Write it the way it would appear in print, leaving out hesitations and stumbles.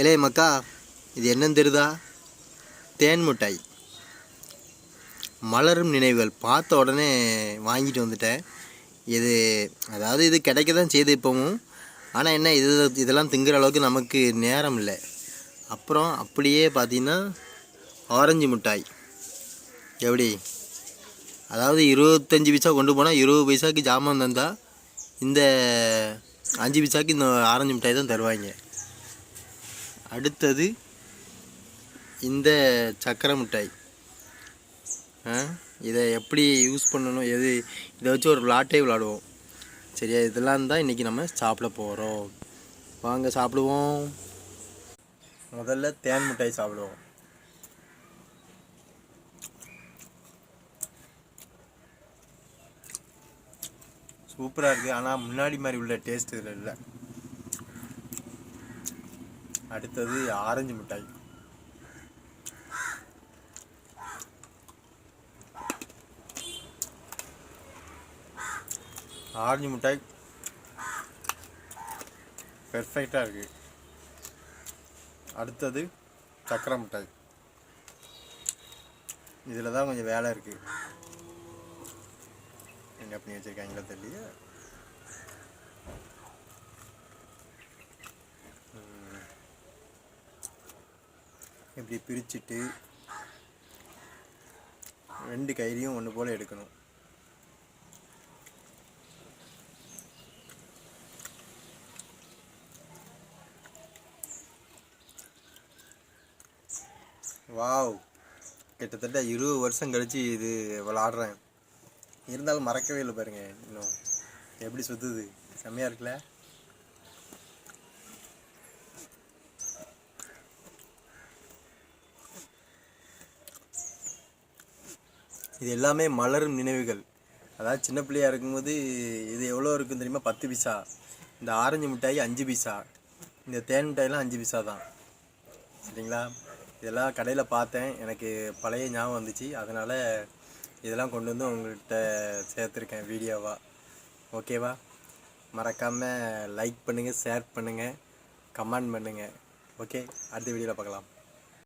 இளைய மக்கா, இது என்னன்னு தெரியுதா? தேன் மிட்டாய். மலரும் நினைவுகள். பார்த்த உடனே வாங்கிட்டு வந்துட்டேன். இது கிடைக்க தான் செய்யுது இப்போவும். ஆனால் என்ன, இதெல்லாம் திங்குற அளவுக்கு நமக்கு நேரம் இல்லை. அப்புறம் அப்படியே பார்த்தீங்கன்னா ஆரஞ்சு மிட்டாய். எப்படி, அதாவது 25 பைசா கொண்டு போனால் 20 பைசாவுக்கு ஜாமான் தந்தால் இந்த 5 பைசாவுக்கு இந்த ஆரஞ்சு மிட்டாய் தான் தருவாங்க. அடுத்தது இந்த சக்கரை மிட்டாய். இதை எப்படி யூஸ் பண்ணணும், இதை வச்சு ஒரு விளாட்டே விளாடுவோம். சரியா? இதெல்லாம் தான் இன்றைக்கி நம்ம சாப்பிட போகிறோம். வாங்க சாப்பிடுவோம். முதல்ல தேன் மிட்டாய் சாப்பிடுவோம். சூப்பராக இருக்குது. ஆனால் முன்னாடி மாதிரி உள்ள டேஸ்ட் இதில் இல்லை. அடுத்தது ஆரஞ்சு மிட்டாய். ஆரஞ்சு மிட்டாய் பெர்ஃபெக்டாக இருக்குது. அடுத்தது சக்கரை மிட்டாய். இதில் தான் கொஞ்சம் வேலை இருக்குது. என்ன பண்ணி வச்சுருக்காங்களோ தெரியல. இப்படி பிரிச்சுட்டு 2 கையிலையும் ஒன்று போல் எடுக்கணும். வாவ், கிட்டத்தட்ட 20 வருஷம் கழிச்சு இது விளாடுறேன். இருந்தாலும் மறக்கவே இல்லை பாருங்க. இன்னும் எப்படி சுற்றுது, செம்மையாக இருக்குல்ல? இது எல்லாமே மலரும் நினைவுகள். அதாவது சின்ன பிள்ளையாக இருக்கும்போது இது எவ்வளோ இருக்குன்னு தெரியுமா? 10 பைசா. இந்த ஆரஞ்சு மிட்டாய் 5 பைசா. இந்த தேன் மிட்டாயெலாம் 5 பைசா தான். சரிங்களா? இதெல்லாம் கடையில் பார்த்தேன், எனக்கு பழைய ஞாபகம் வந்துச்சு. அதனால் இதெல்லாம் கொண்டு வந்து உங்கள்கிட்ட சேர்த்துருக்கேன் வீடியோவாக. ஓகேவா? மறக்காமல் லைக் பண்ணுங்கள், ஷேர் பண்ணுங்கள், கமெண்ட் பண்ணுங்கள். ஓகே, அடுத்த வீடியோவில் பார்க்கலாம்.